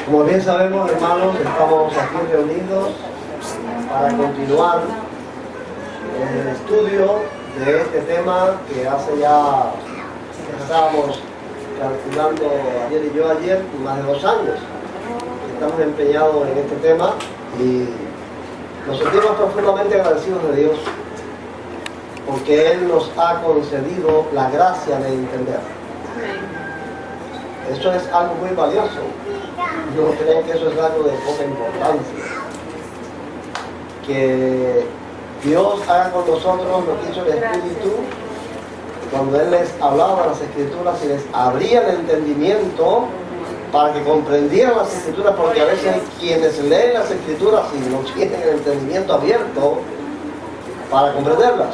Como bien sabemos, hermanos, estamos aquí reunidos para continuar el estudio de este tema que hace ya, estábamos calculando ayer y yo más de 2 años. Estamos empeñados en este tema y nos sentimos profundamente agradecidos de Dios porque Él nos ha concedido la gracia de entender. Eso es algo muy valioso. No creen que eso es algo de poca importancia. Que Dios haga con nosotros lo que hizo el Espíritu cuando Él les hablaba de las Escrituras y les abría el entendimiento para que comprendieran las Escrituras, porque a veces quienes leen las Escrituras y no tienen el entendimiento abierto para comprenderlas.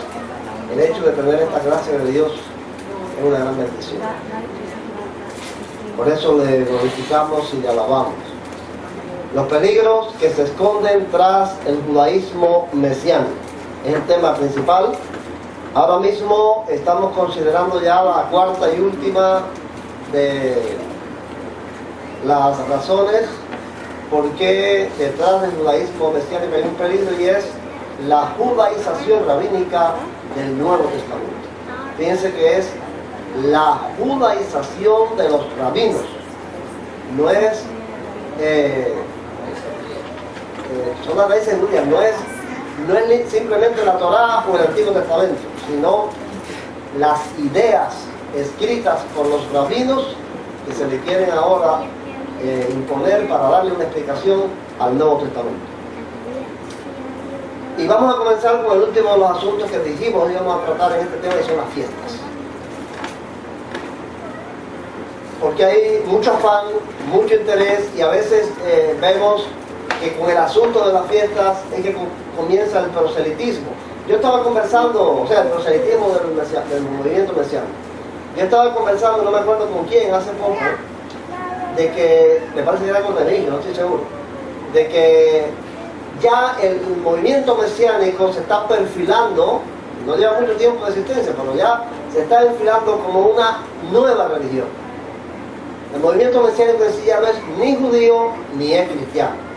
El hecho de tener esta gracia de Dios es una gran bendición. Por eso le glorificamos y le alabamos. Los peligros que se esconden tras el judaísmo mesiánico es el tema principal. Ahora mismo estamos considerando ya la cuarta y última de las razones por qué detrás del judaísmo mesiánico hay un peligro, y es la judaización rabínica del Nuevo Testamento. Fíjense que es la judaización de los rabinos. No es son las raíces judías, no es simplemente la Torá o el Antiguo Testamento, sino las ideas escritas por los rabinos que se le quieren ahora imponer para darle una explicación al Nuevo Testamento. Y vamos a comenzar con el último de los asuntos que dijimos íbamos a tratar en este tema, y son las fiestas. Porque hay mucho afán, mucho interés, y a veces vemos que con el asunto de las fiestas es que comienza el proselitismo. Yo estaba conversando, el proselitismo del movimiento mesiánico. Yo estaba conversando, no me acuerdo con quién, hace poco, de que, me parece que era con el hijo, no estoy seguro, de que ya el movimiento mesiánico se está perfilando, no lleva mucho tiempo de existencia, pero ya se está perfilando como una nueva religión. El movimiento mesiánico en sí ya no es ni judío ni es cristiano.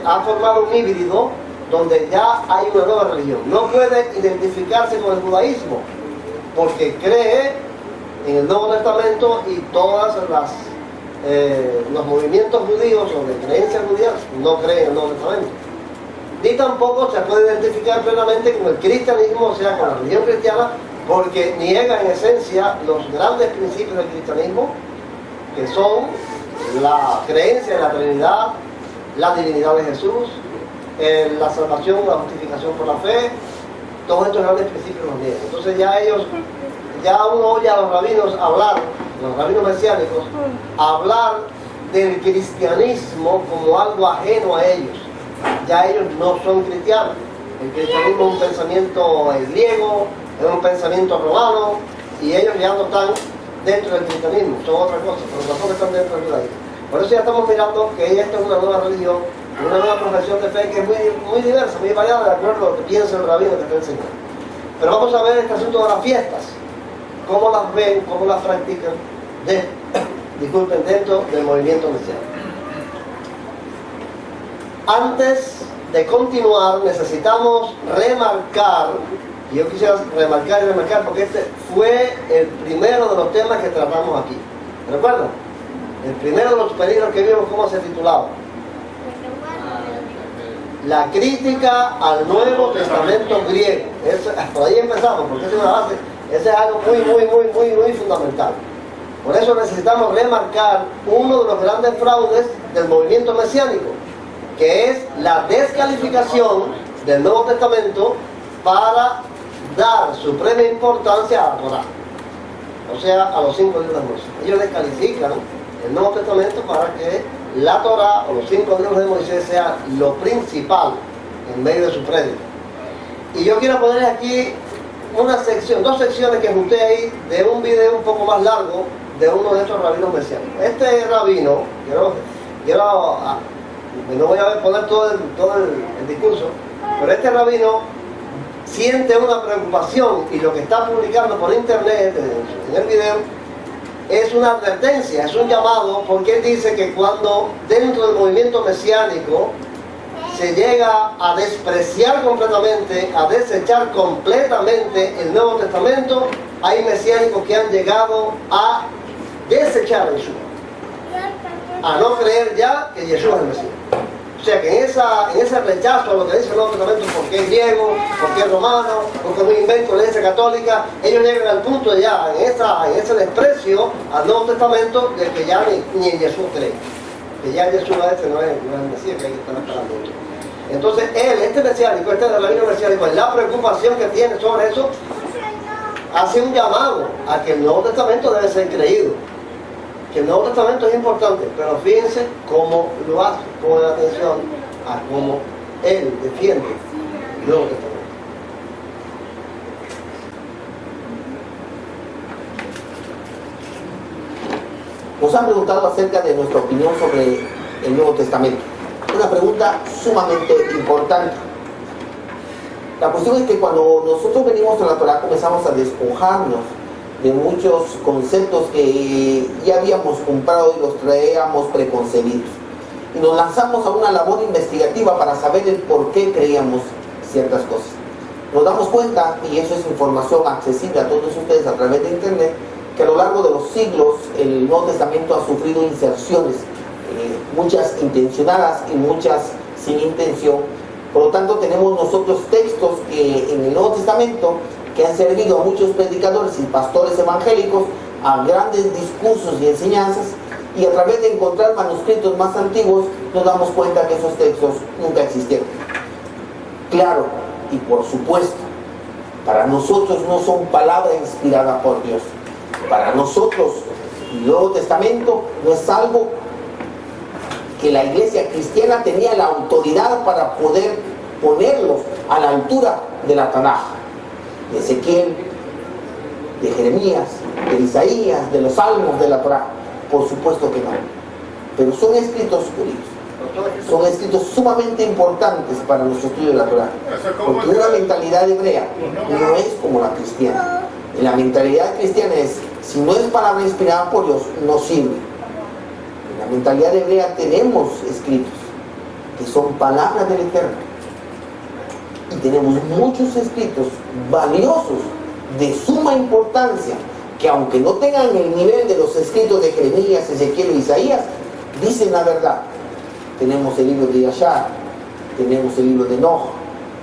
Ha formado un híbrido donde ya hay una nueva religión. No puede identificarse con el judaísmo porque cree en el Nuevo Testamento, y todas los movimientos judíos o de creencias judías no creen en el Nuevo Testamento. Ni tampoco se puede identificar plenamente con el cristianismo, o sea, con la religión cristiana, porque niega en esencia los grandes principios del cristianismo, que son la creencia en la Trinidad, la divinidad de Jesús, la salvación, la justificación por la fe. Todos estos grandes principios los niegan. Entonces ya uno oye a los rabinos hablar, los rabinos mesiánicos, hablar del cristianismo como algo ajeno a ellos. Ya ellos no son cristianos. El cristianismo es un pensamiento griego, es un pensamiento romano, y ellos ya no están dentro del cristianismo, son otra cosa, pero tampoco están dentro del judaísmo. Por eso ya estamos mirando que esta es una nueva religión, una nueva profesión de fe que es muy diversa, muy variada, de acuerdo a lo que piensa el rabino que está enseñando. Pero vamos a ver este asunto de las fiestas, cómo las ven, cómo las practican, dentro del movimiento mesiánico. Antes de continuar, necesitamos remarcar, y yo quisiera remarcar porque este fue el primero de los temas que tratamos aquí. ¿Recuerdan? El primero de los peligros que vimos, ¿cómo se titulaba? La crítica al Nuevo Testamento griego. Por ahí empezamos, porque esa es una base, ese es algo muy fundamental. Por eso necesitamos remarcar uno de los grandes fraudes del movimiento mesiánico, que es la descalificación del Nuevo Testamento para dar suprema importancia a la Torá, o sea, a los 5 libros de Moisés. Ellos descalifican el Nuevo Testamento para que la Torá o los 5 libros de Moisés sea lo principal en medio de su prédica. Y yo quiero poner aquí dos secciones que junté ahí de un video un poco más largo de uno de estos rabinos mesiánicos. Este rabino, no voy a poner todo el discurso, pero este rabino siente una preocupación, y lo que está publicando por internet en el video es una advertencia, es un llamado, porque él dice que cuando dentro del movimiento mesiánico se llega a despreciar completamente, a desechar completamente el Nuevo Testamento, hay mesiánicos que han llegado a desechar a Yeshua, a no creer ya que Yeshua es el Mesías. O sea que en ese rechazo a lo que dice el Nuevo Testamento, porque es griego, porque es romano, porque es un invento de la Iglesia Católica, ellos llegan al punto ya, en ese desprecio al Nuevo Testamento, de que ya ni en Jesús creen. Que ya Yeshua ese no es el Mesías que hay que estar esperando. Entonces este mesiánico, este rabino mesiánico, la preocupación que tiene sobre eso, hace un llamado a que el Nuevo Testamento debe ser creído. Que el Nuevo Testamento es importante, pero fíjense cómo lo hace, pone atención a cómo él defiende el Nuevo Testamento. Nos han preguntado acerca de nuestra opinión sobre el Nuevo Testamento. Una pregunta sumamente importante. La cuestión es que cuando nosotros venimos a la Torah comenzamos a despojarnos de muchos conceptos que ya habíamos comprado y los traíamos preconcebidos. Y nos lanzamos a una labor investigativa para saber el por qué creíamos ciertas cosas. Nos damos cuenta, y eso es información accesible a todos ustedes a través de internet, que a lo largo de los siglos el Nuevo Testamento ha sufrido inserciones, muchas intencionadas y muchas sin intención. Por lo tanto, tenemos nosotros textos que en el Nuevo Testamento que han servido a muchos predicadores y pastores evangélicos a grandes discursos y enseñanzas, y a través de encontrar manuscritos más antiguos nos damos cuenta que esos textos nunca existieron. Claro, y por supuesto, para nosotros no son palabra inspirada por Dios. Para nosotros el Nuevo Testamento no es algo que la iglesia cristiana tenía la autoridad para poder ponerlos a la altura de la Tanaj, de Ezequiel, de Jeremías, de Isaías, de los Salmos, de la Torá. Por supuesto que no. Pero son escritos judíos. Son escritos sumamente importantes para nuestro estudio de la Torá. Porque una mentalidad hebrea no es como la cristiana. Y la mentalidad cristiana es, si no es palabra inspirada por Dios, no sirve. En la mentalidad hebrea tenemos escritos que son palabras del Eterno. Y tenemos muchos escritos valiosos, de suma importancia, que aunque no tengan el nivel de los escritos de Jeremías, Ezequiel y Isaías, dicen la verdad. Tenemos el libro de Yashar, tenemos el libro de Enoch,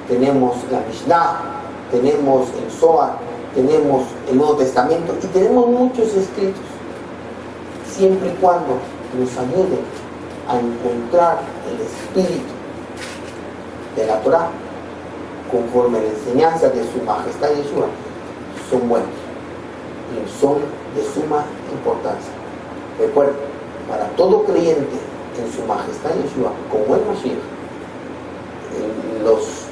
tenemos la Mishnah, tenemos el Zohar, tenemos el Nuevo Testamento y tenemos muchos escritos, siempre y cuando nos ayuden a encontrar el espíritu de la Torá conforme a la enseñanza de su majestad Yeshua, son buenos y son de suma importancia. Recuerden, para todo creyente en su majestad Yeshua, como el Mashiach,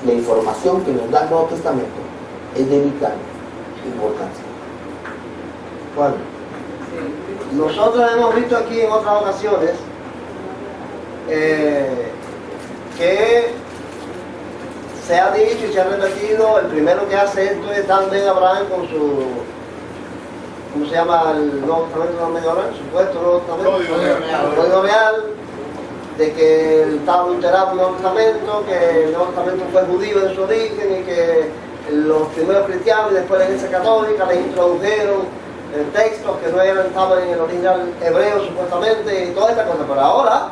la información que nos da el Nuevo Testamento es de vital importancia. Bueno, nosotros hemos visto aquí en otras ocasiones que se ha dicho y se ha repetido, el primero que hace esto es Dan Ben Abraham con su, ¿cómo se llama el Nuevo Testamento de Abraham? Supuesto Nuevo Testamento, el Código Real, de que estaba adulterado el Nuevo Testamento, que el Nuevo Testamento fue judío en su origen y que los primeros cristianos y después la Iglesia Católica les introdujeron textos que no estaban en el original hebreo supuestamente y toda esta cosa, pero ahora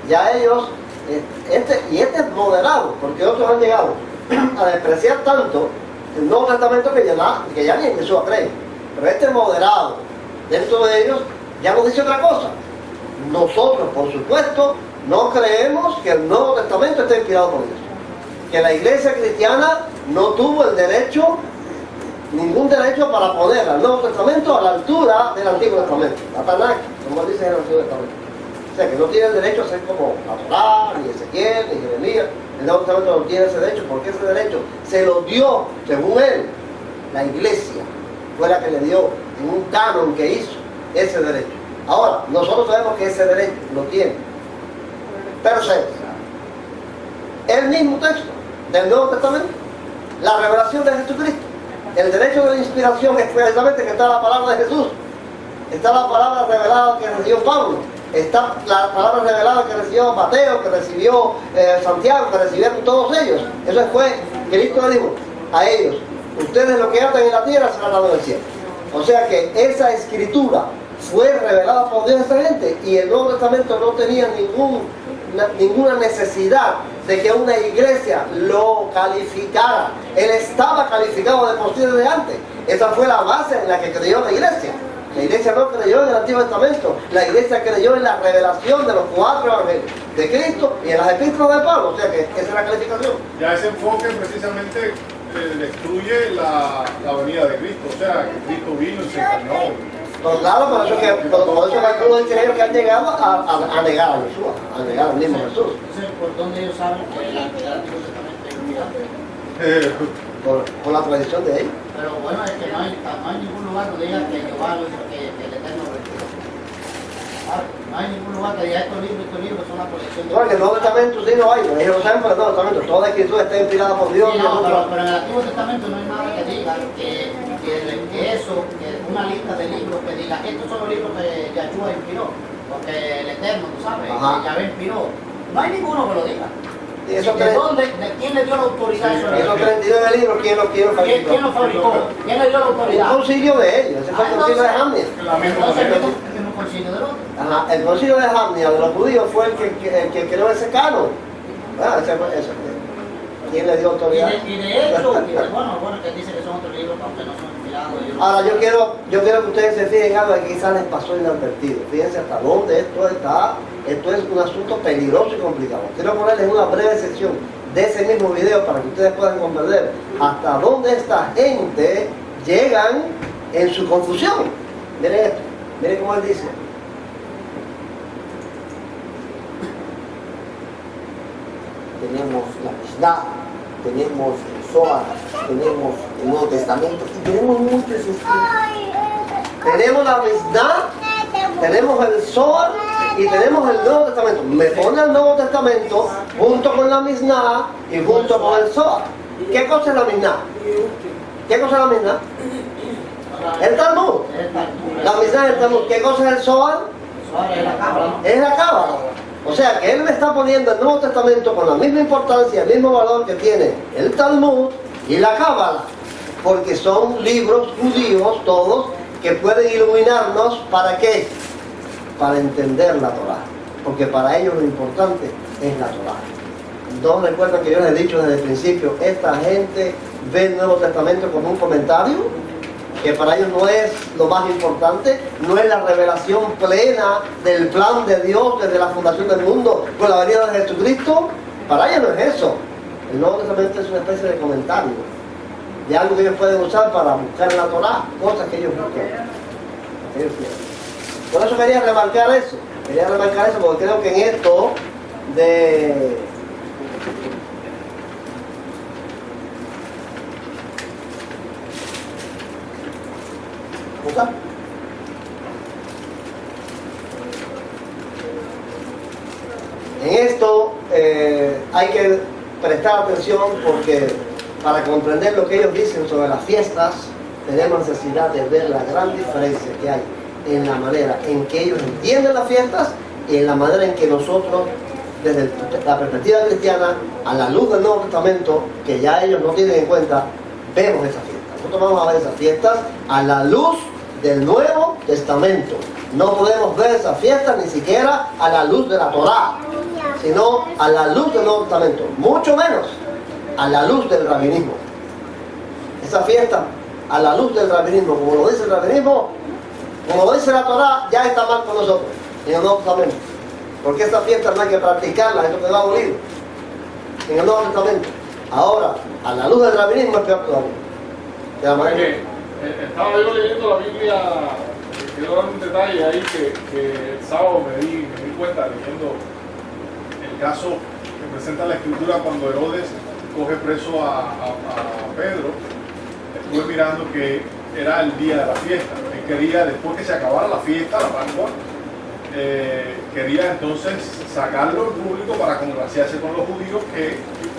ya ellos, este es moderado, porque otros han llegado a despreciar tanto el Nuevo Testamento que ya ni en Jesús creen, pero este es moderado. Dentro de ellos ya nos dice otra cosa. Nosotros, por supuesto, no creemos que el Nuevo Testamento esté inspirado por Dios, que la Iglesia cristiana no tuvo el derecho, ningún derecho para poner al Nuevo Testamento a la altura del Antiguo Testamento, la Tanaj, como dice en el Antiguo Testamento. O sea, que no tiene el derecho a ser como la Torá, ni Ezequiel, ni Jeremías. El Nuevo Testamento no tiene ese derecho, porque ese derecho se lo dio, según él, la Iglesia fue la que le dio en un canon que hizo ese derecho. Ahora, nosotros sabemos que ese derecho lo tiene per se el mismo texto del Nuevo Testamento, la revelación de Jesucristo, el derecho de la inspiración es precisamente que está la palabra de Jesús. está la palabra revelada que recibió Pablo, está la palabra revelada que recibió Mateo, que recibió Santiago, que recibieron todos ellos. Eso fue, Cristo le dijo a ellos, ustedes lo que atan en la tierra será atado en el cielo. O sea que esa escritura fue revelada por Dios a esa gente, y el Nuevo Testamento no tenía ninguna necesidad de que una iglesia lo calificara. Él estaba calificado de por sí desde antes. Esa fue la base en la que creyó la iglesia. La iglesia no creyó en el Antiguo Testamento, la iglesia creyó en la revelación de los 4 evangelios de Cristo y en las epístolas de Pablo. O sea que esa es la calificación. Ya ese enfoque precisamente destruye la venida de Cristo, o sea, que Cristo vino y se encarnó. Pues claro, por eso que algunos dicen ellos que han llegado a negar a Jesús, a negar al mismo Jesús. ¿Por dónde ellos saben que el Antiguo Testamento es inspirado? Por la tradición de ellos. Pero bueno, es que no hay ningún lugar donde diga que Jehová lo hizo, que el Eterno lo hizo. No hay ningún lugar que diga estos libros son la colección de... No, que el Nuevo Testamento sí lo hay, ellos lo saben por el Nuevo Testamento, toda la escritura está inspirada por Dios. Sí, no, pero en el Antiguo Testamento no hay nada que diga que una lista de libros que diga estos son los libros que Yahshua inspiró, porque el Eterno, tú sabes, que Yahvé inspiró. No hay ninguno que lo diga. ¿Quién le dio la autoridad? Esos 39 libros, ¿quién los fabricó? ¿Quién los fabricó? ¿Quién le dio la autoridad? El concilio de ellos, ese fue el concilio de Jamnia. Entonces, el mismo concilio del otro. Ajá, el concilio de Jamnia de los judíos fue el que creó ese canon. Ese fue eso. ¿Quién le dio autoridad? Y de hecho, bueno, que dice que son otros libros, aunque no son inspirados. Ahora, yo quiero que ustedes se fijen en algo que quizás les pasó inadvertido. Fíjense hasta dónde esto está. Esto es un asunto peligroso y complicado. Quiero ponerles una breve sección de ese mismo video para que ustedes puedan comprender hasta dónde esta gente llegan en su confusión. Miren esto, miren cómo él dice. Tenemos la Mishnah, tenemos el Zohar, tenemos el Nuevo Testamento y tenemos muchos escritos. Tenemos la Mishnah, tenemos el Zohar y tenemos el Nuevo Testamento. Me pone el Nuevo Testamento junto con la Mishnah y junto con el Zohar. ¿Qué cosa es la Mishnah? ¿Qué cosa es la Mishnah? El Talmud. La Mishnah es el Talmud. ¿Qué cosa es el Zohar? Es la Cábala. O sea que él me está poniendo el Nuevo Testamento con la misma importancia, el mismo valor que tiene el Talmud y la Cábala, porque son libros judíos todos que pueden iluminarnos. ¿Para qué? Para entender la Torá, porque para ellos lo importante es la Torá. ¿No recuerdan que yo les he dicho desde el principio? Esta gente ve el Nuevo Testamento como un comentario, que para ellos no es lo más importante, no es la revelación plena del plan de Dios desde la fundación del mundo con la venida de Jesucristo. Para ellos no es eso. El Nuevo Testamento es una especie de comentario, de algo que ellos pueden usar para buscar en la Torá, cosas que ellos buscan. Por eso quería remarcar eso, porque creo que en esto de ¿Cosa? En esto hay que prestar atención, porque para comprender lo que ellos dicen sobre las fiestas tenemos necesidad de ver la gran diferencia que hay en la manera en que ellos entienden las fiestas y en la manera en que nosotros, desde la perspectiva cristiana, a la luz del Nuevo Testamento, que ya ellos no tienen en cuenta, vemos esas fiestas. Nosotros vamos a ver esas fiestas a la luz del Nuevo Testamento. No podemos ver esas fiestas ni siquiera a la luz de la Torá, sino a la luz del Nuevo Testamento, mucho menos a la luz del rabinismo. Esa fiesta a la luz del rabinismo, como lo dice el rabinismo, como lo dice la Torá, ya está mal con nosotros en el Nuevo Testamento, porque esa fiesta no hay que practicarla, eso quedó abolido en el Nuevo Testamento. Ahora, a la luz del rabinismo es peor todavía. De la manera estaba yo leyendo la Biblia, quiero dar un detalle ahí que el sábado me di cuenta leyendo el caso que presenta la Escritura cuando Herodes coge preso a Pedro. Estuve mirando que era el día de la fiesta. Él quería, después que se acabara la fiesta, la Pascua, quería entonces sacarlo en público para congraciarse con los judíos, que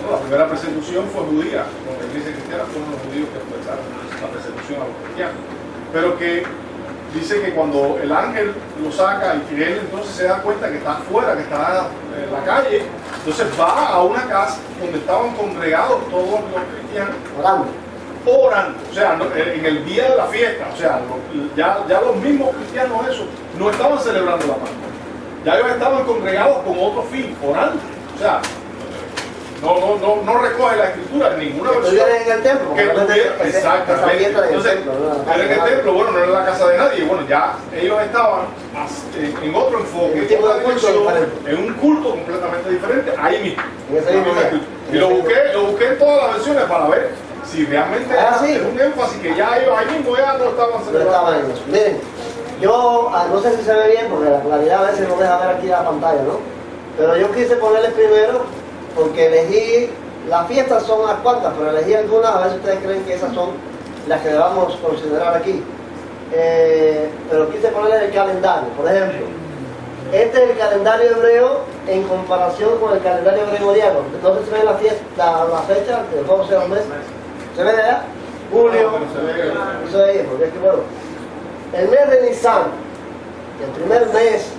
la primera persecución fue judía, con la iglesia cristiana fueron los judíos que empezaron la persecución a los cristianos, pero que dice que cuando el ángel lo saca y que él entonces se da cuenta que está afuera, que está en la calle, entonces va a una casa donde estaban congregados todos los cristianos orando, o sea, en el día de la fiesta, o sea, ya los mismos cristianos esos no estaban celebrando la Pascua, ya ellos estaban congregados con otro fin, orando, o sea, no recoge la escritura en ninguna versión. En el templo. Exactamente. Entonces, era en el templo, bueno, no era la casa de nadie. Bueno, ya ellos estaban en otro enfoque, en otra dimensión, en un culto completamente diferente, ahí mismo. Y lo busqué en todas las versiones para ver si realmente era un énfasis que ya ellos ahí mismo ya no estaban celebrando. Miren, yo no sé si se ve bien, porque la claridad a veces no deja ver aquí la pantalla, ¿no? Pero yo quise ponerles primero porque elegí, las fiestas son unas cuantas, pero elegí algunas, a veces ustedes creen que esas son las que debamos considerar aquí. Pero quise ponerles el calendario, por ejemplo. Este es el calendario hebreo en comparación con el calendario gregoriano. Entonces se ve la fecha, que puedo ser un mes. ¿Se ve de allá? Julio. Eso de ahí, porque es que bueno. El mes de Nisan, el primer mes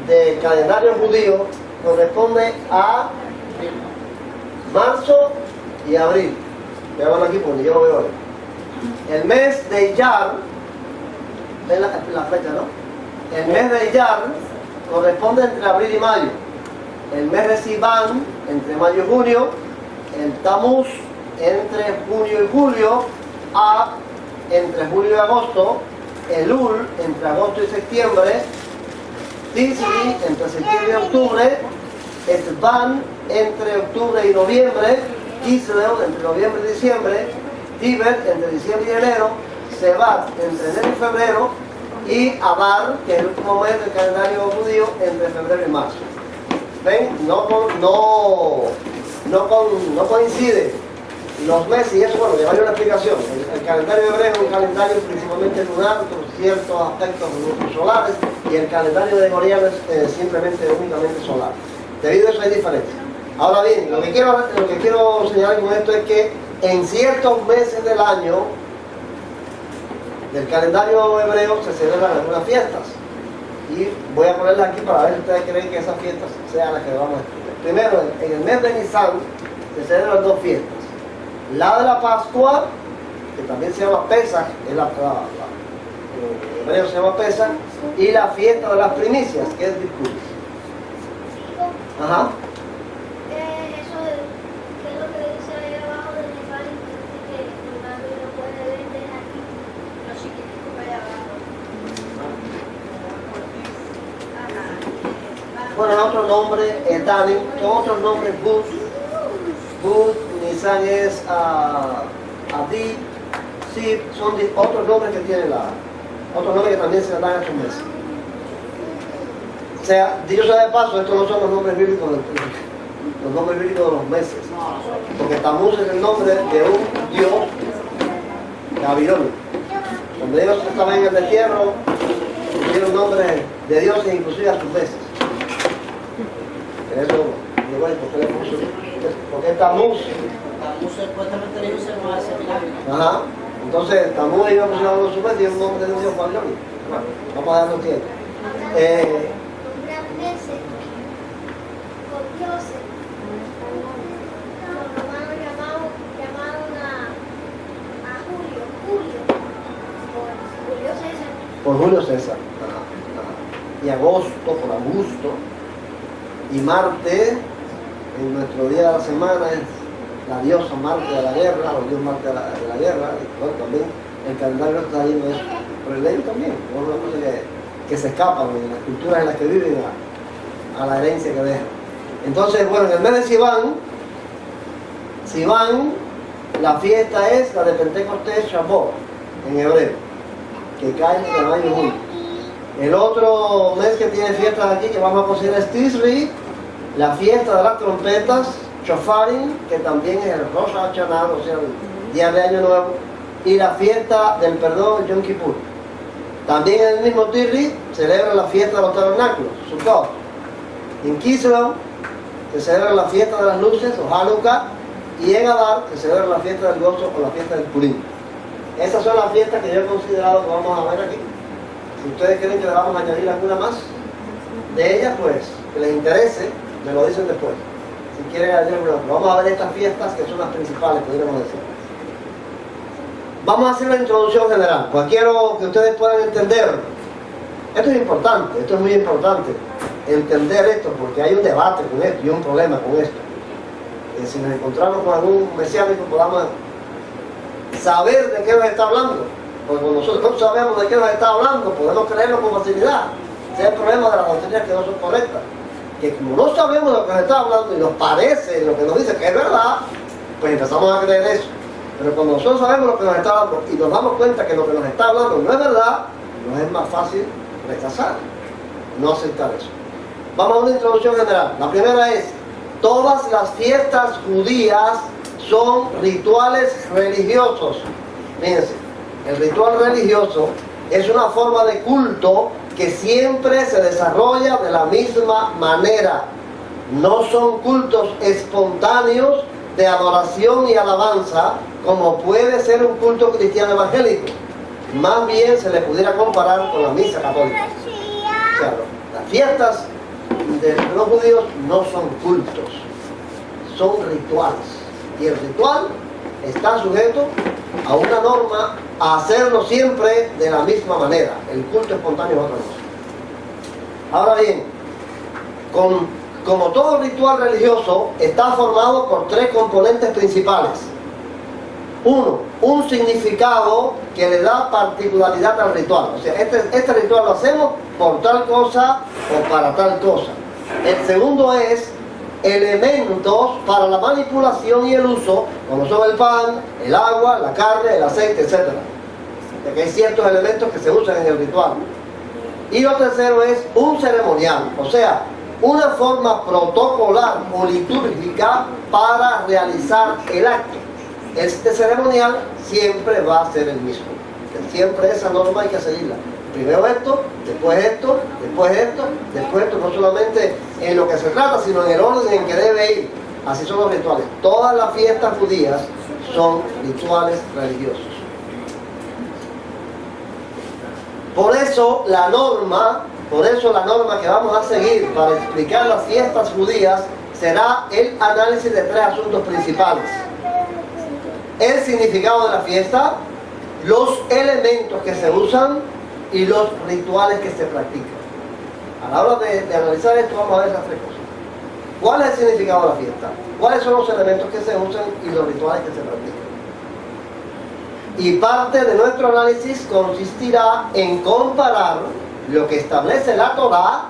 del calendario judío, corresponde a marzo y abril. Vean aquí porque yo lo veo hoy. El mes de Iyar, ven la fecha, ¿no? El mes de Iyar corresponde entre abril y mayo. El mes de Sivan entre mayo y junio. El Tamuz entre junio y julio. Ab entre julio y agosto. Elul entre agosto y septiembre. Tisri entre septiembre y octubre. Etban entre octubre y noviembre, Kislev entre noviembre y diciembre, Tibet entre diciembre y enero, Sebat entre enero y febrero, y Adar, que es el último mes del calendario judío, entre febrero y marzo. ¿Ven? No coinciden los meses, y eso, bueno, llevaré una explicación. El calendario hebreo es un calendario principalmente lunar, con ciertos aspectos solares, y el calendario gregoriano es simplemente, únicamente solar. Debido a eso hay diferencia. Ahora bien, lo que quiero señalar con esto es que en ciertos meses del año del calendario hebreo se celebran algunas fiestas. Y voy a ponerlas aquí para ver si ustedes creen que esas fiestas sean las que vamos a estudiar. Primero, en el mes de Nisan se celebran dos fiestas. La de la Pascua, que también se llama Pesach, en hebreo se llama Pesach, y la fiesta de las primicias, que es Bikur. Ajá. Eso de, ¿qué es lo que dice ahí abajo del Nepal? Que el mando no puede vender aquí los chiquiticos para allá abajo. Bueno, otro nombre, Etanim, otros nombres, Bud, Nisan es Adib, Sib, son otros nombres que tiene otros nombres que también se le dan a estos meses. O sea, dicho sea de paso, estos no son los nombres bíblicos de los meses. Porque Tamuz es el nombre de un dios babilonio. Cuando ellos estaban en el destierro, dieron nombres de dioses inclusive a sus meses. Eso, ¿por qué le puso? Porque Tamuz. Tamuz supuestamente le hizo más ese milagro. Ajá. Entonces, Tamuz iba a posicionar su meses y es un nombre de un dios babilonio. Bueno, vamos a darlo tiempo. Meses con dioses. Los romanos llamaron a Julio por Julio César. Y agosto por Augusto. Y Marte, en nuestro día de la semana, es la diosa Marte de la guerra, o dios Marte de la guerra. Y bueno, también el calendario está lleno de eso. Pero el de ellos también, es una cosa que se escapan de las culturas en las que viven a la herencia que dejan. Entonces, bueno, en el mes de Sivan, la fiesta es la de Pentecostés Shavuot, en hebreo, que cae en mayo y junio. El otro mes que tiene fiestas aquí, que vamos a considerar, es Tisri, la fiesta de las trompetas, Shofarim, que también es el Rosh Hashanah, o sea, el día de Año Nuevo, y la fiesta del perdón, Yom Kippur. También en el mismo Tisri celebra la fiesta de los tabernáculos, Sukkot. En Kislev se celebra la fiesta de las luces, o Hanukkah, y en Adar se celebra la fiesta del gozo o la fiesta del Purim. Esas son las fiestas que yo he considerado que vamos a ver aquí. Si ustedes creen que le vamos a añadir alguna más de ellas, pues que les interese, me lo dicen después. Si quieren añadir alguna más. Vamos a ver estas fiestas que son las principales, podríamos decir. Vamos a hacer una introducción general, pues quiero que ustedes puedan entender. Esto es importante, esto es muy importante, entender esto, porque hay un debate con esto y un problema con esto. Si nos encontramos con algún mesiánico, podamos saber de qué nos está hablando. Porque cuando nosotros no sabemos de qué nos está hablando, podemos creerlo con facilidad. Ese es el problema de las doctrinas que no son correctas. Que como no sabemos de lo que nos está hablando y nos parece lo que nos dice que es verdad, pues empezamos a creer eso. Pero cuando nosotros sabemos lo que nos está hablando y nos damos cuenta que lo que nos está hablando no es verdad, nos es más fácil rechazar, no aceptar eso. Vamos a una introducción general. La primera es: todas las fiestas judías son rituales religiosos. Fíjense, el ritual religioso es una forma de culto que siempre se desarrolla de la misma manera. No son cultos espontáneos de adoración y alabanza como puede ser un culto cristiano evangélico. Más bien se le pudiera comparar con la misa católica. O sea, las fiestas de los judíos no son cultos, son rituales. Y el ritual está sujeto a una norma, a hacerlo siempre de la misma manera. El culto espontáneo es otra cosa. Ahora bien, como todo ritual religioso, está formado por tres componentes principales. Uno, un significado que le da particularidad al ritual. O sea, este ritual lo hacemos por tal cosa o para tal cosa. El segundo es elementos para la manipulación y el uso, como son el pan, el agua, la carne, el aceite, etc. De que hay ciertos elementos que se usan en el ritual. Y lo tercero es un ceremonial, o sea, una forma protocolar o litúrgica para realizar el acto. Este ceremonial siempre va a ser el mismo. Siempre esa norma hay que seguirla. Primero esto, después esto, después esto, después esto, no solamente en lo que se trata, sino en el orden en que debe ir. Así son los rituales. Todas las fiestas judías son rituales religiosos. Por eso la norma que vamos a seguir para explicar las fiestas judías será el análisis de tres asuntos principales: el significado de la fiesta, los elementos que se usan y los rituales que se practican. A la hora de analizar esto vamos a ver esas tres cosas. ¿Cuál es el significado de la fiesta? ¿Cuáles son los elementos que se usan y los rituales que se practican? Y parte de nuestro análisis consistirá en comparar lo que establece la Torá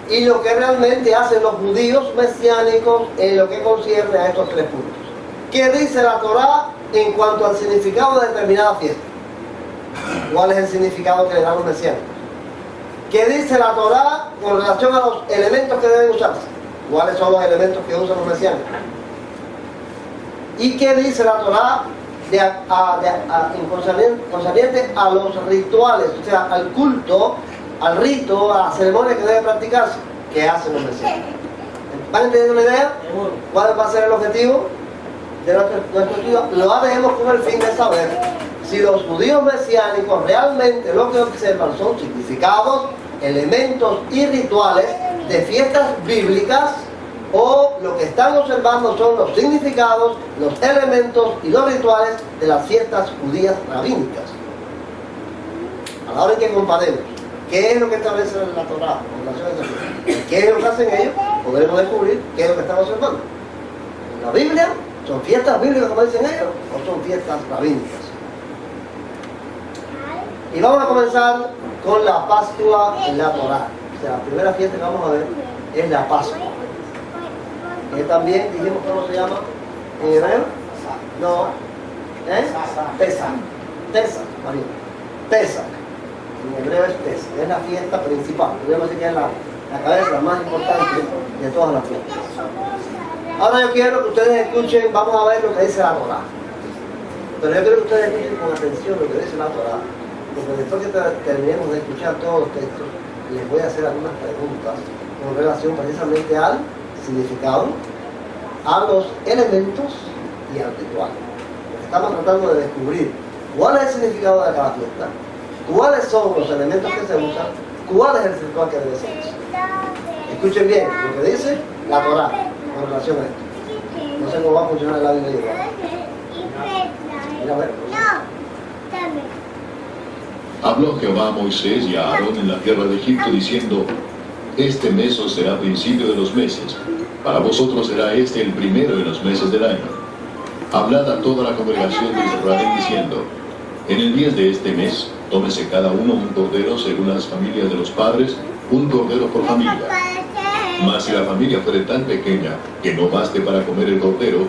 y lo que realmente hacen los judíos mesiánicos en lo que concierne a estos tres puntos. ¿Qué dice la Torá en cuanto al significado de determinada fiesta? ¿Cuál es el significado que le dan los mesiánicos? ¿Qué dice la Torá con relación a los elementos que deben usarse? ¿Cuáles son los elementos que usan los mesiánicos? ¿Y qué dice la Torá concerniente a los rituales, o sea, al culto, al rito, a la ceremonia que debe practicarse? ¿Qué hacen los mesiánicos? ¿Van entendiendo la idea? ¿Cuál va a ser el objetivo de nuestro estudio? Lo haremos con el fin de saber si los judíos mesiánicos realmente lo que observan son significados, elementos y rituales de fiestas bíblicas, o lo que están observando son los significados, los elementos y los rituales de las fiestas judías rabínicas. A la hora en que comparemos qué es lo que establece la Torá con relación a esa fiesta, qué es lo que hacen ellos, podremos descubrir qué es lo que están observando. En la Biblia, ¿son fiestas bíblicas como dicen ellos o son fiestas rabínicas? Y vamos a comenzar con la Pascua en la Torá. O sea, la primera fiesta que vamos a ver es la Pascua. Que también dijimos cómo se llama en hebreo. No. Pesach. Pesach, María. Pesach. En hebreo es Pesach. Es la fiesta principal. Podríamos decir que es la cabeza, la más importante de todas las fiestas. Ahora yo quiero que ustedes escuchen, vamos a ver lo que dice la Torá. Pero yo quiero que ustedes escuchen con atención lo que dice la Torá. Porque después que terminemos de escuchar todos los textos, les voy a hacer algunas preguntas con relación precisamente al significado, a los elementos y al ritual. Estamos tratando de descubrir cuál es el significado de cada fiesta, cuáles son los elementos que se usan, cuál es el ritual que debe ser. Escuchen bien lo que dice la Torá con relación a esto. No sé cómo va a funcionar la Biblia igual. Mira, a ver. Habló Jehová a Moisés y a Aarón en la tierra de Egipto diciendo: este mes os será principio de los meses, para vosotros será este el primero de los meses del año. Hablad a toda la congregación de Israel diciendo: en el 10 de este mes, tómese cada uno un cordero según las familias de los padres, un cordero por familia. Mas si la familia fuere tan pequeña que no baste para comer el cordero,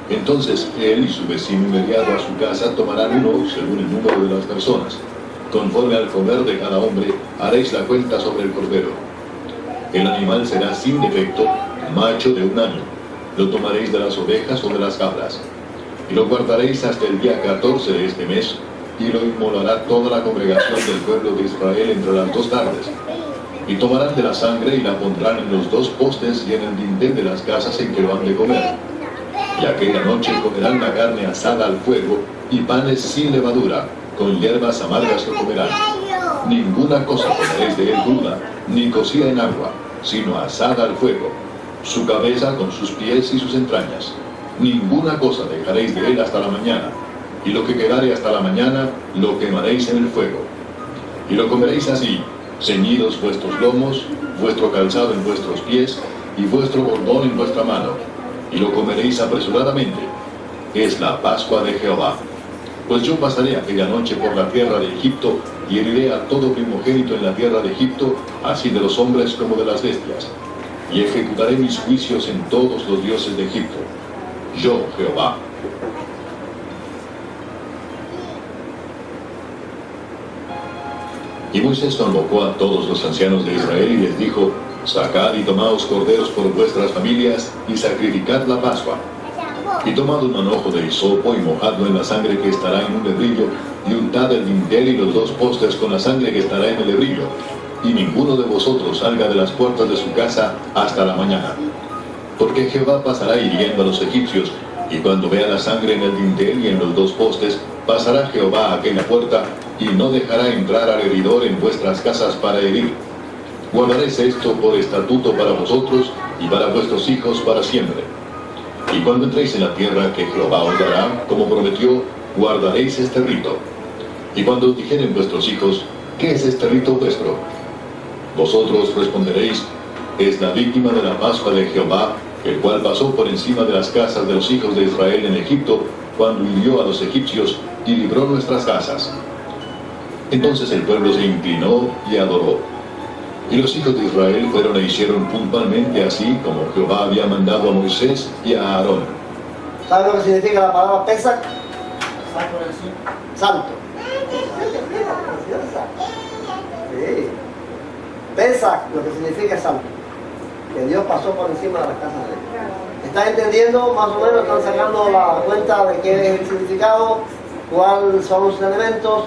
entonces él y su vecino inmediato a su casa tomarán uno según el número de las personas. Conforme al comer de cada hombre, haréis la cuenta sobre el cordero. El animal será sin defecto, macho de 1 año. Lo tomaréis de las ovejas o de las cabras. Y lo guardaréis hasta el día 14 de este mes, y lo inmolará toda la congregación del pueblo de Israel entre las 2 tardes. Y tomarán de la sangre y la pondrán en los 2 postes y en el dintel de las casas en que lo han de comer. Y aquella noche comerán la carne asada al fuego y panes sin levadura, con hierbas amargas lo comerán. Ninguna cosa comeréis de él cruda, ni cocida en agua, sino asada al fuego, su cabeza con sus pies y sus entrañas. Ninguna cosa dejaréis de él hasta la mañana, y lo que quedare hasta la mañana lo quemaréis en el fuego. Y lo comeréis así: ceñidos vuestros lomos, vuestro calzado en vuestros pies, y vuestro bordón en vuestra mano, y lo comeréis apresuradamente. Es la Pascua de Jehová. Pues yo pasaré aquella noche por la tierra de Egipto, y heriré a todo primogénito en la tierra de Egipto, así de los hombres como de las bestias. Y ejecutaré mis juicios en todos los dioses de Egipto. Yo, Jehová. Y Moisés convocó a todos los ancianos de Israel y les dijo: sacad y tomaos corderos por vuestras familias, y sacrificad la Pascua. Y tomad un manojo de hisopo y mojadlo en la sangre que estará en un lebrillo, y untad el dintel y los 2 postes con la sangre que estará en el lebrillo. Y ninguno de vosotros salga de las puertas de su casa hasta la mañana. Porque Jehová pasará hiriendo a los egipcios, y cuando vea la sangre en el dintel y en los 2 postes, pasará Jehová a aquella puerta, y no dejará entrar al heridor en vuestras casas para herir. Guardaréis esto por estatuto para vosotros y para vuestros hijos para siempre. Y cuando entréis en la tierra que Jehová os dará, como prometió, guardaréis este rito. Y cuando os dijeren vuestros hijos: ¿qué es este rito vuestro? Vosotros responderéis: es la víctima de la Pascua de Jehová, el cual pasó por encima de las casas de los hijos de Israel en Egipto, cuando hirió a los egipcios y libró nuestras casas. Entonces el pueblo se inclinó y adoró. Y los hijos de Israel fueron e hicieron puntualmente así como Jehová había mandado a Moisés y a Aarón. ¿Saben lo que significa la palabra Pesach? Santo. Sí. Pesach lo que significa es santo. Que Dios pasó por encima de las casas de él. ¿Están entendiendo? Más o menos están sacando la cuenta de qué es el significado, cuáles son los elementos,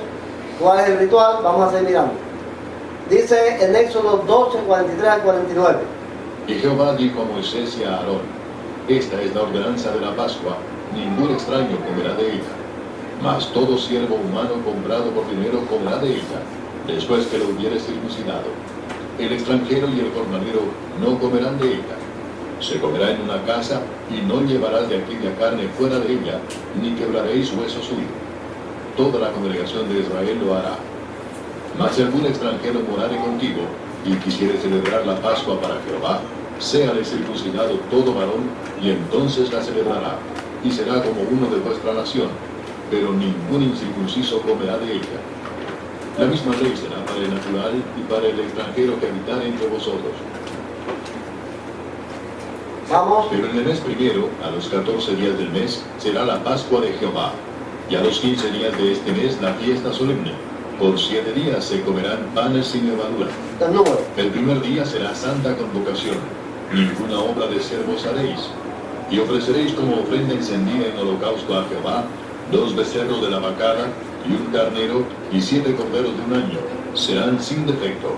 cuál es el ritual. Vamos a seguir mirando. Dice en Éxodo 12, 43 al 49. Y Jehová dijo a Moisés y a Aarón: esta es la ordenanza de la Pascua, ningún extraño comerá de ella. Mas todo siervo humano comprado por dinero comerá de ella, después que lo hubiere circuncidado. El extranjero y el jornalero no comerán de ella. Se comerá en una casa, y no llevarás de aquella carne fuera de ella, ni quebraréis hueso suyo. Toda la congregación de Israel lo hará. Mas si algún extranjero morare contigo, y quisiere celebrar la Pascua para Jehová, séale circuncidado todo varón, y entonces la celebrará, y será como uno de vuestra nación, pero ningún incircunciso comerá de ella. La misma ley será para el natural y para el extranjero que habitare entre vosotros. Vamos. Pero en el mes primero, a los 14 días del mes, será la Pascua de Jehová, y a los 15 días de este mes la fiesta solemne. Por 7 días se comerán panes sin levadura. El primer día será santa convocación. Ninguna obra de siervos haréis. Y ofreceréis como ofrenda encendida en holocausto a Jehová 2 becerros de la vacada, y un carnero, y 7 corderos de 1 año. Serán sin defecto.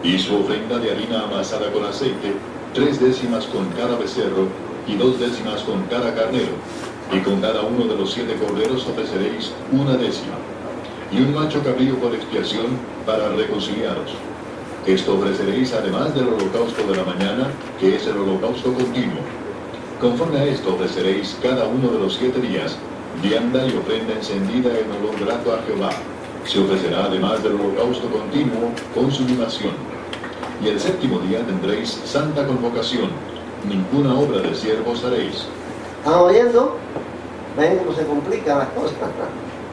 Y su ofrenda de harina amasada con aceite, 3 décimas con cada becerro, y 2 décimas con cada carnero. Y con cada uno de los 7 corderos ofreceréis 1 décima. y un macho cabrío por expiación para reconciliaros. Esto ofreceréis además del holocausto de la mañana, que es el holocausto continuo. Conforme a esto ofreceréis cada uno de los 7 días vianda y ofrenda encendida en olor grato a Jehová. Se ofrecerá además del holocausto continuo con su libación. Y el 7º día tendréis santa convocación. Ninguna obra de siervos haréis. ¿Están oyendo? ¿Ven cómo se complican las cosas?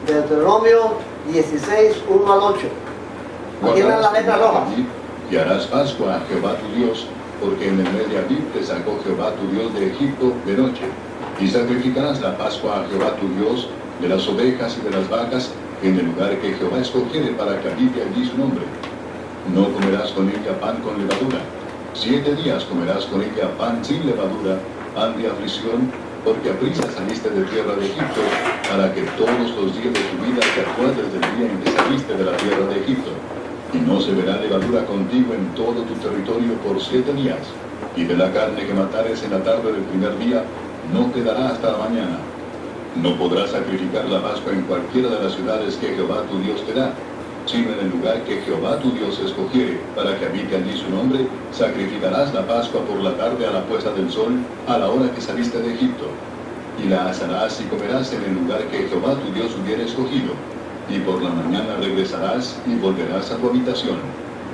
Deuteronomio 16, 1 al 8. Aquí en la letra roja. Y harás Pascua a Jehová tu Dios, porque en el mes de Abib te sacó Jehová tu Dios de Egipto de noche. Y sacrificarás la Pascua a Jehová tu Dios de las ovejas y de las vacas en el lugar que Jehová escogiere para que habite allí su nombre. No comerás con ella pan con levadura. 7 días comerás con ella pan sin levadura, pan de aflicción, porque aprisa saliste de tierra de Egipto, para que todos los días de tu vida te acuerdes del día en que saliste de la tierra de Egipto. Y no se verá levadura contigo en todo tu territorio por 7 días. Y de la carne que matares en la tarde del primer día, no quedará hasta la mañana. No podrás sacrificar la Pascua en cualquiera de las ciudades que Jehová tu Dios te da, sino en el lugar que Jehová tu Dios escogiere, para que habite allí su nombre, sacrificarás la Pascua por la tarde a la puesta del sol, a la hora que saliste de Egipto. Y la asarás y comerás en el lugar que Jehová tu Dios hubiere escogido. Y por la mañana regresarás y volverás a tu habitación.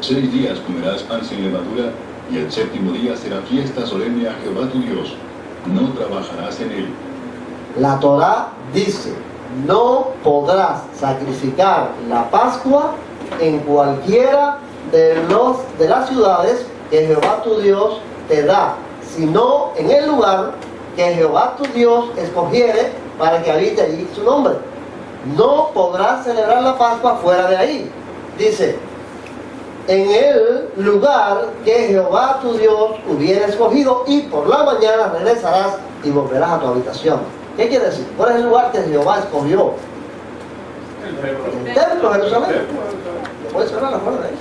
6 días comerás pan sin levadura, y el 7º día será fiesta solemne a Jehová tu Dios. No trabajarás en él. La Torá dice, no podrás sacrificar la Pascua en cualquiera de las ciudades que Jehová tu Dios te da, sino en el lugar que Jehová tu Dios escogiere para que habite allí su nombre. No podrás celebrar la Pascua fuera de ahí. Dice, en el lugar que Jehová tu Dios hubiera escogido, y por la mañana regresarás y volverás a tu habitación. ¿Qué quiere decir? ¿Cuál es el lugar que Jehová escogió? El templo de Jerusalén. Después cerrar la puerta ahí.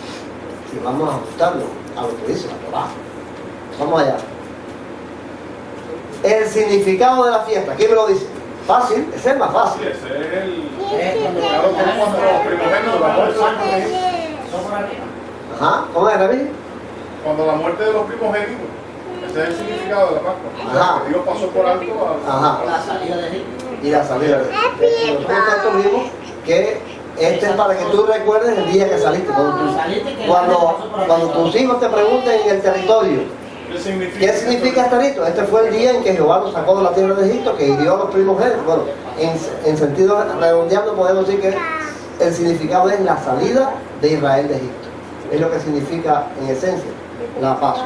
Si vamos a ajustarlo a lo que dice la Torá. Vamos allá. El significado de la fiesta. ¿Quién me lo dice? Fácil, ese es el más fácil. Sí, ese es el... Claro, como cuando los primogénitos, la muerte de los primogénitos. Ajá, ¿cómo es, David? Cuando la muerte de los primogénitos. Ese es el significado de la Pascua. Ajá. Que Dios pasó por alto Ajá. La salida de Egipto. Y la salida de Egipto. Nosotros vimos que este es para que tú recuerdes el día que saliste. Cuando tus hijos te pregunten en el territorio, ¿qué significa este rito? Este fue el día en que Jehová nos sacó de la tierra de Egipto, que hirió a los primogénitos. Bueno, en sentido redondeando podemos decir que el significado es la salida de Israel de Egipto. Es lo que significa en esencia la Pascua.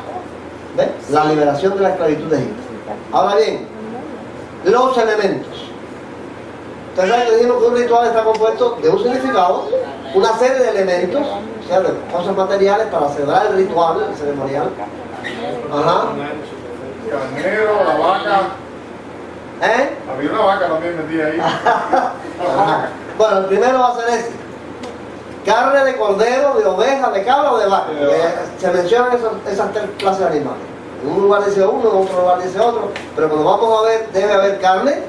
¿Ves? La liberación de la esclavitud de Egipto. Ahora bien, los elementos. Ustedes saben que dijimos que un ritual está compuesto de un significado, una serie de elementos, o sea, de cosas materiales para celebrar el ritual, el ceremonial. Ajá. Carnero, la vaca. Había una vaca también metida ahí. Ajá. Bueno, el primero va a ser ese. Carne de cordero, de oveja, de cabra o de vaca. Se mencionan esas 3 clases de animales. En un lugar dice uno, en otro lugar dice otro. Pero cuando vamos a ver, debe haber carne,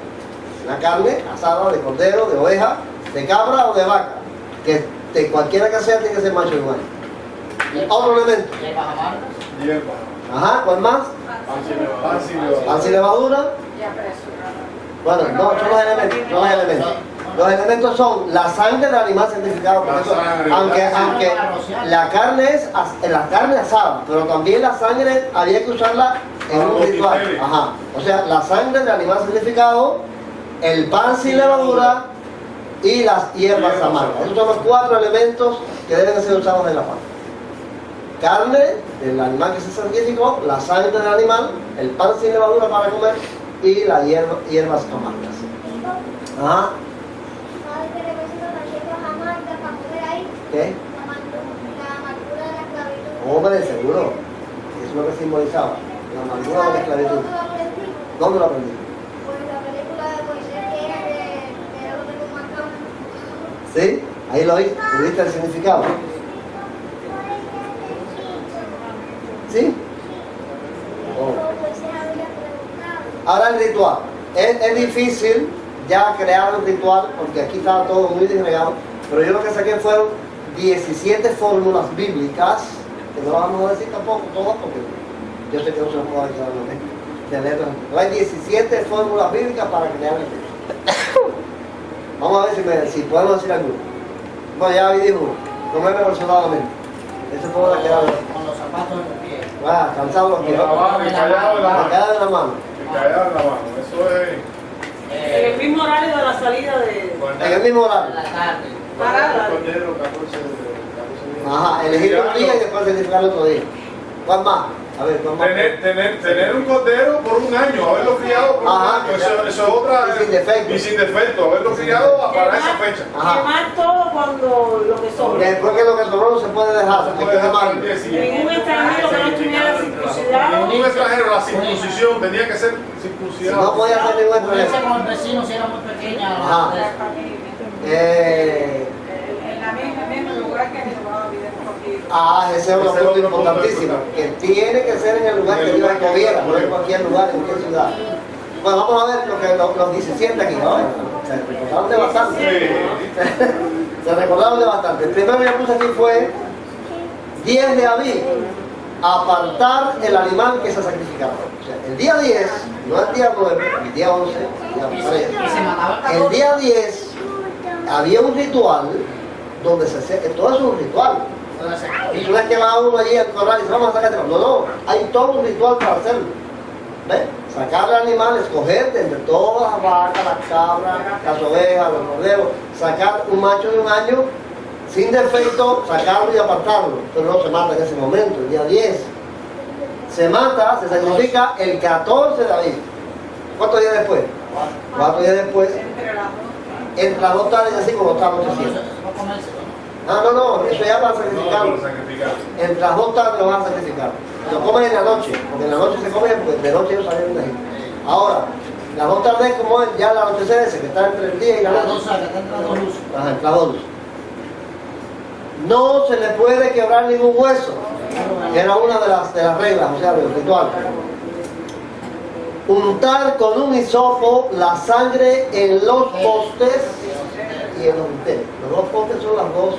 una carne asada de cordero, de oveja, de cabra o de vaca. Que de cualquiera que sea, tiene que ser macho y hembra. Otro elemento. Hierba. Ajá, ¿cuál más? Pan sin levadura. Bueno, no, son los elementos. Los elementos son la sangre del animal santificado, por eso, aunque la carne es la carne asada, pero también la sangre había que usarla en un ritual. Ajá. O sea, la sangre del animal santificado, el pan sin levadura y las hierbas amargas. Esos son los 4 elementos que deben ser usados en la Pascua. Carne del animal que se santificó, la sangre del animal, el pan sin levadura para comer y las hierbas amargas. Ajá. ¿Qué? La amargura de la esclavitud. Hombre, seguro. Eso es lo que simbolizaba. La amargura de la esclavitud. ¿Dónde lo aprendí? Pues la película de Moisés que era lo que tú marcabas. ¿Sí? Ahí lo oíste. ¿Tuviste el significado? ¿Sí? Oh. Ahora el ritual. Es difícil ya crear un ritual porque aquí está todo muy disgregado. Pero yo lo que saqué fueron 17 fórmulas bíblicas, que no vamos a decir tampoco todas, porque yo sé que no se nos puede quedar de letras. Pero hay 17 fórmulas bíblicas para crear el texto. Vamos a ver si podemos decir alguna. Bueno, ya dijo, comer revolucionadamente. Ese fue la que era. Con los zapatos en los pies. Ah, cansado los pies. Encallado de la mano. Encallado de la mano. Encallado de la mano. Eso es. En el mismo horario de la salida de... En el mismo En horario. la tarde. Parada. Ajá, elegir un día y después sacrificar el otro día. ¿Cuál más? A ver, ¿cuál más? Tener un cordero por un año, haberlo criado por un Ajá, año, eso es otra. y sin defecto. Y sin defecto, haberlo criado para esa fecha. Ajá. Quemar todo cuando lo que sobra. Después que lo que sobró no se puede dejar, Se hay puede que dejar para el quemarlo. día siguiente. En un extranjero que no estuviera circuncidado. En un extranjero la circuncisión tenía que ser circuncidada. No podía ser ningún Unirse extranjero. con el vecino si era muy pequeña. Ajá. En la misma lugar que Jehová vive contigo. Ese es un punto importantísimo, que tiene que ser en el lugar que Dios escogiera, no en cualquier lugar, en cualquier ciudad. Bueno, vamos a ver los 17 aquí, ¿no? Se recordaron de bastante. Se recordaron de bastante. El primero que yo puse aquí fue 10 de Abib, apartar el animal que se sacrificaba. O sea, el día 10, no el día 9, el día 11, el día 13. Y se mataba el El 14. día 10 había un ritual donde se hacía, todo eso es un ritual. Y no es que va uno allí al corral y dice, vamos a sacar este. No, hay todo un ritual para hacerlo. ¿Ves? Sacar el animal, escoger de entre todas las vacas, las cabras, las ovejas, los corderos, sacar un macho de un año sin defecto, sacarlo y apartarlo. Pero no se mata en ese momento, el día 10. Se mata, se sacrifica el 14 de abril. ¿Cuántos días después? 4 días después. Entre las 2 tardes y así como está anocheciendo. No, eso ya va a sacrificarlo. Entre las 2 tardes lo van a sacrificar. Lo comen en la noche, porque en la noche se come, porque de noche ellos salieron de Egipto. Ahora, las 2 tardes como es ya el anochecer ese, que está entre el día y la noche. Ajá, entre las 2 luces. No se le puede quebrar ningún hueso. Era una de las reglas, o sea, del ritual. Untar con un hisopo la sangre en los postes y en los dinteles. Los dos postes son las dos.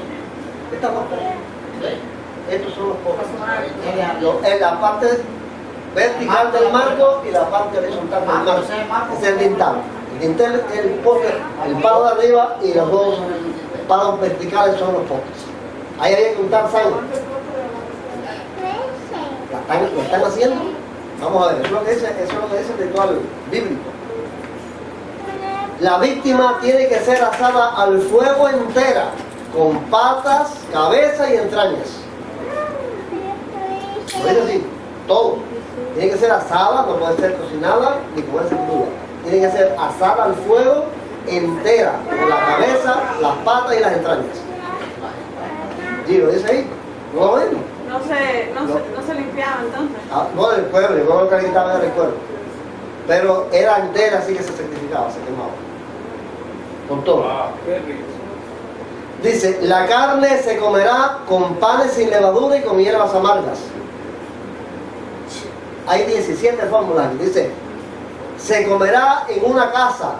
Estas dos postes. Estos son los postes. En la parte vertical del marco y la parte horizontal del marco. Es el dintel. El dintel es el poste, el palo de arriba y los dos palos verticales son los postes. Ahí hay que untar sangre. ¿Lo están haciendo? Vamos a ver, eso es lo que dice el ritual bíblico. La víctima tiene que ser asada al fuego entera, con patas, cabeza y entrañas. Lo dice así, todo. Tiene que ser asada, no puede ser cocinada, ni puede ser cruda. Tiene que ser asada al fuego entera, con la cabeza, las patas y las entrañas. ¿Y lo dice ahí? ¿No lo vemos? No se limpiaba entonces. No del pueblo, yo lo calentaba del pueblo. Pero era entera, así que se sacrificaba, se quemaba. Con todo. Dice, la carne se comerá con panes sin levadura y con hierbas amargas. Hay 17 fórmulas. Dice, se comerá en una casa.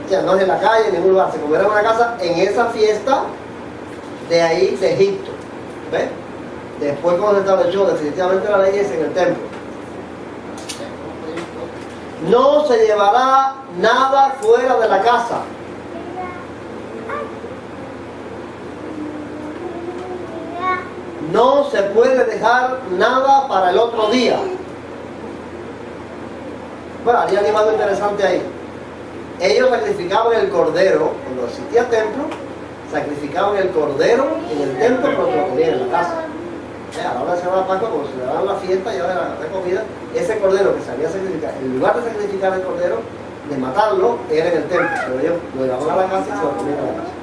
O sea, no es en la calle, en ningún lugar. Se comerá en una casa en esa fiesta de ahí, de Egipto. ¿Ves? Después cuando se estableció definitivamente la ley es en el templo. No se llevará nada fuera de la casa. No se puede dejar nada para el otro día. Bueno, había algo interesante ahí. Ellos sacrificaban el cordero, cuando existía templo, sacrificaban el cordero en el templo, pero se lo comían en la casa. A la hora de Semana Pascua, cuando se le daban la fiesta y ahora la comida, ese cordero que se había sacrificado, en lugar de sacrificar el cordero, de matarlo, era en el templo. Pero ellos lo llevaban a la casa y se lo comían en la casa.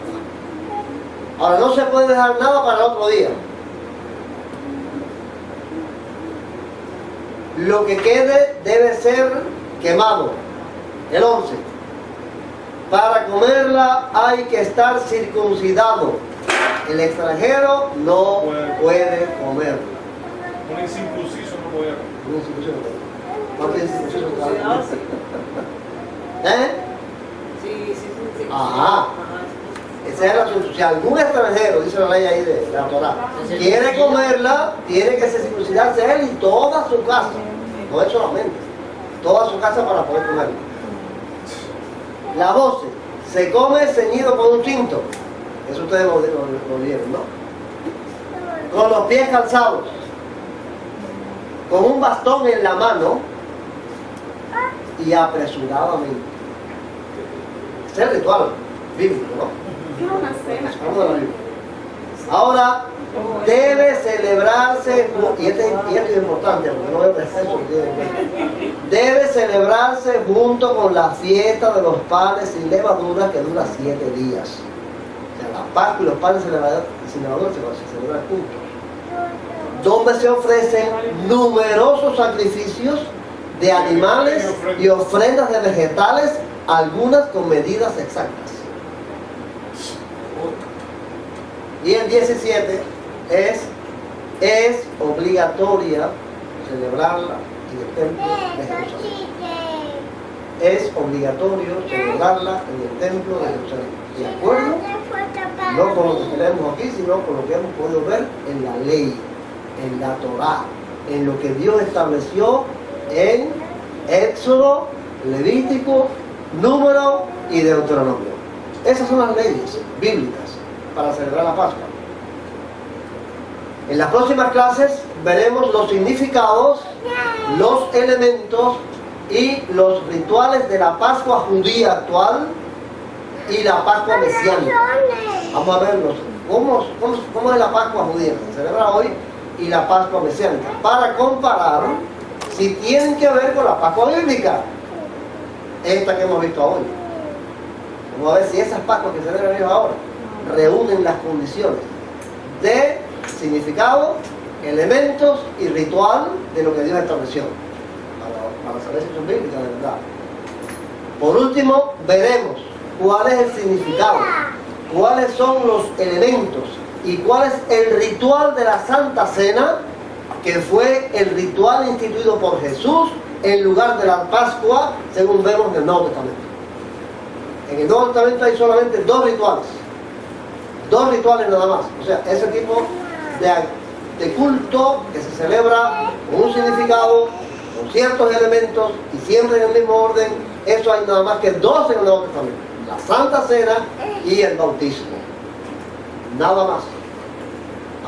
Ahora, no se puede dejar nada para el otro día. Lo que quede debe ser quemado. El 11. Para comerla hay que estar circuncidado. El extranjero no puede comerla. Un incircunciso no podía comer. Un incircunciso no puede. ¿Cuántos incircuncisos Sí, ¿Eh? sí. Ajá. Ese es el asunto. Si algún extranjero, dice la ley ahí de la Torá, quiere comerla, tiene que circuncidarse él y toda su casa. No es solamente, toda su casa para poder comerla. La voce se come ceñido con un cinto. Eso ustedes lo vieron, ¿no? Con los pies calzados, con un bastón en la mano y apresuradamente. Ese es el ritual bíblico, ¿no? Vamos a la Biblia. Ahora, debe celebrarse, y esto es importante, porque no veo que eso debe celebrarse junto con la fiesta de los panes sin levadura que dura 7 días. O sea, la Pascua y los panes sin levadura se celebran juntos. Donde se ofrecen numerosos sacrificios de animales y ofrendas de vegetales, algunas con medidas exactas. Y el 17 es obligatoria celebrarla en el templo de Jerusalén. Es obligatorio celebrarla en el templo de Jerusalén. ¿De acuerdo? No con lo que tenemos aquí, sino con lo que hemos podido ver en la ley, en la Torá, en lo que Dios estableció en Éxodo, Levítico, Número y Deuteronomio. Esas son las leyes bíblicas para celebrar la Pascua. En las próximas clases veremos los significados, los elementos y los rituales de la Pascua judía actual y la Pascua mesiánica. Vamos a verlos. ¿Cómo es la Pascua judía que se celebra hoy y la Pascua mesiánica? Para comparar si tienen que ver con la Pascua bíblica, esta que hemos visto hoy. Vamos a ver si esas Pascuas que celebran ellos ahora reúnen las condiciones de significado, elementos y ritual de lo que Dios estableció para saber si son bíblicas de verdad. Por último, veremos cuál es el significado, cuáles son los elementos y cuál es el ritual de la Santa Cena, que fue el ritual instituido por Jesús en lugar de la Pascua, según vemos en el Nuevo Testamento. En el Nuevo Testamento hay solamente dos rituales nada más. O sea, ese tipo de culto que se celebra con un significado, con ciertos elementos y siempre en el mismo orden. Eso hay nada más que dos en el Nuevo Testamento: la Santa Cena y el bautismo. Nada más.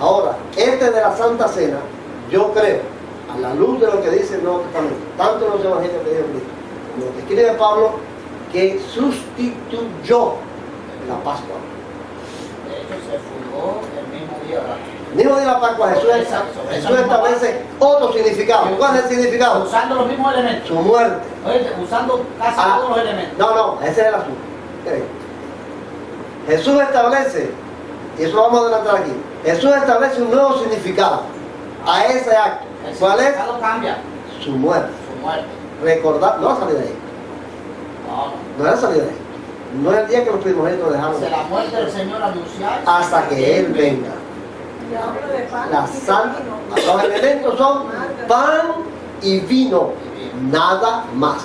Ahora, este de la Santa Cena, yo creo, a la luz de lo que dice el Nuevo Testamento, tanto en los evangelios que dijo Cristo como lo que escribe Pablo, que sustituyó la Pascua. De hecho, se fundó el mismo día. El mismo día de la Pascua, Jesús establece otro significado. ¿Cuál es el significado? Usando los mismos elementos. Su muerte. Oye, usando casi todos los elementos. No, ese es el asunto. Jesús establece, y eso lo vamos a adelantar aquí, Jesús establece un nuevo significado a ese acto. ¿Cuál es? El significado cambia. Su muerte. Su muerte. Recordar, no la salida de ahí. No es la salida de ahí. No es el día que los primogénitos dejaron. Dice la muerte del Señor anunciar Hasta que Él venga. La sal, los elementos son pan y vino, nada más.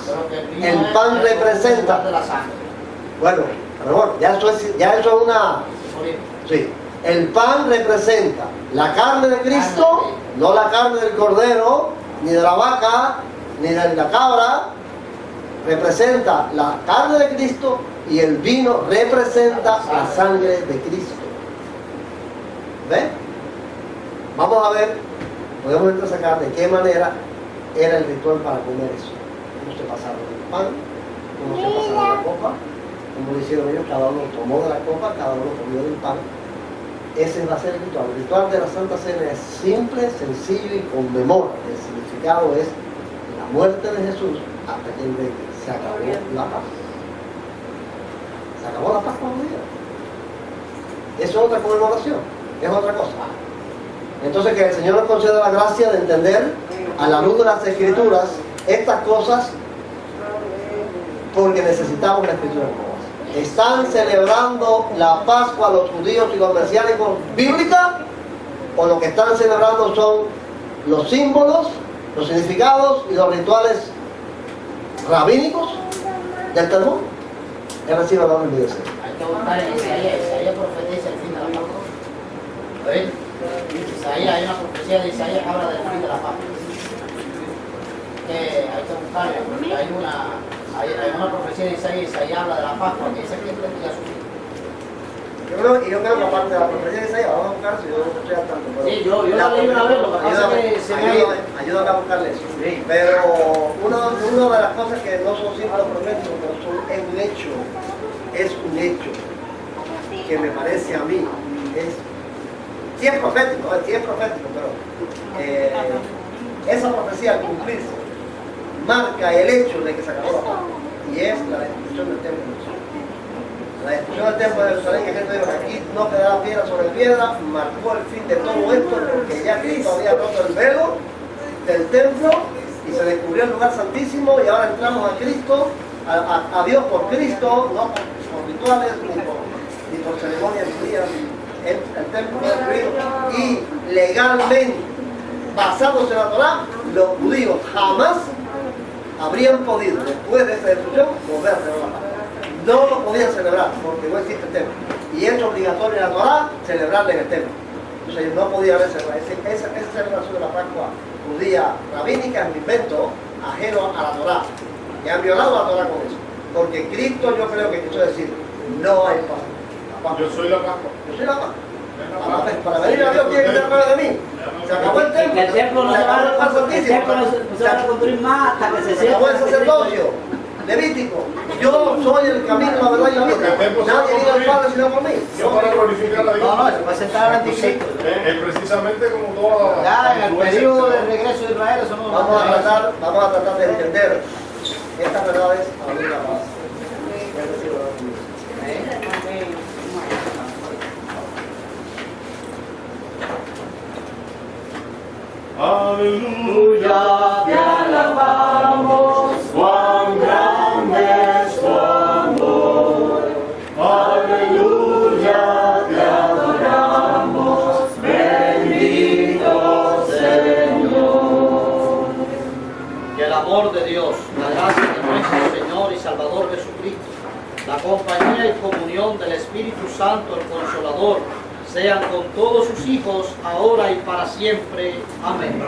El pan representa. Bueno, ya eso es una. Sí. El pan representa la carne de Cristo, no la carne del cordero, ni de la vaca, ni de la cabra. Representa la carne de Cristo y el vino representa la sangre de Cristo. ¿Ven? Vamos a ver, podemos entonces sacar de qué manera era el ritual para comer eso. Cómo se pasaron el pan, cómo se pasaron la copa, cómo lo hicieron ellos, cada uno tomó de la copa, cada uno comió del pan. Ese va a ser el ritual. El ritual de la Santa Cena es simple, sencillo y conmemora. El significado es la muerte de Jesús hasta que Él venga. Se acabó la Pascua. Se acabó la Pascua un día. Eso es otra conmemoración, es otra cosa. Entonces, que el Señor nos conceda la gracia de entender a la luz de las Escrituras estas cosas, porque necesitamos la Escritura nueva. ¿Están celebrando la Pascua los judíos y los mesiánicos bíblica? ¿O lo que están celebrando son los símbolos, los significados y los rituales rabínicos del Talmud? Él recibe la orden de Dios. que buscar en Isaías. Isaías profetiza el fin de la paz. ¿Ven? Isaías, hay una profecía de Isaías que habla del fin de la paz. Que hay que buscarla, porque hay una profecía de Isaías, Isaías habla de la paz, porque dice que ya su fin. Yo creo que aparte de la profecía de Isaías, vamos a buscar si yo no estoy al tanto. Sí, yo la leí una vez, lo que pasa es que se me ha ido. Ayúdame a buscarle eso. Sí. Pero una de las cosas que no son símbolos proféticos, pero es un hecho, que me parece a mí, sí es profético, pero esa profecía al cumplirse marca el hecho de que se acabó la paz, y es la destrucción del templo de Jerusalén. La destrucción del templo de Jerusalén, que Cristo dijo que aquí no quedará piedra sobre piedra, marcó el fin de todo esto, porque ya Cristo había roto el velo del templo y se descubrió el lugar santísimo, y ahora entramos a Cristo, a Dios por Cristo, no por rituales ni por ceremonias judías. El templo fue destruido y legalmente, basados en la Torá, los judíos jamás habrían podido, después de esta destrucción, volver a celebrar la paz. No lo podían celebrar porque no existe el templo. Y es obligatorio en la Torá celebrarle en el templo. Entonces no podía haber celebrado. Esa celebración de la Pascua judía rabínica es un invento ajeno a la Torá. Y han violado la Torá con eso. Porque Cristo, yo creo que quiso decir, no hay paz. Yo soy la Pascua. Yo soy la paz. Para venir a Dios tiene que ser de mí. Se acabó el templo. El templo no se va a construir más hasta que se Se cierre. acabó el sacerdocio Levítico. Yo soy el camino, la verdad y la vida. Nadie viene al Padre sino por mí. Yo para glorificar a Dios. No, se puede sentar al anticristo. Es precisamente como toda Ya en el periodo de regreso de Israel, eso no Vamos a tratar de entender estas verdades a la luz de la paz. Aleluya, te alabamos, cuán grande es tu amor. Aleluya, te adoramos, bendito Señor. Que el amor de Dios, la gracia de nuestro Señor y Salvador Jesucristo, la compañía y comunión del Espíritu Santo, el Consolador, sean con todos sus hijos, ahora y para siempre. Amén.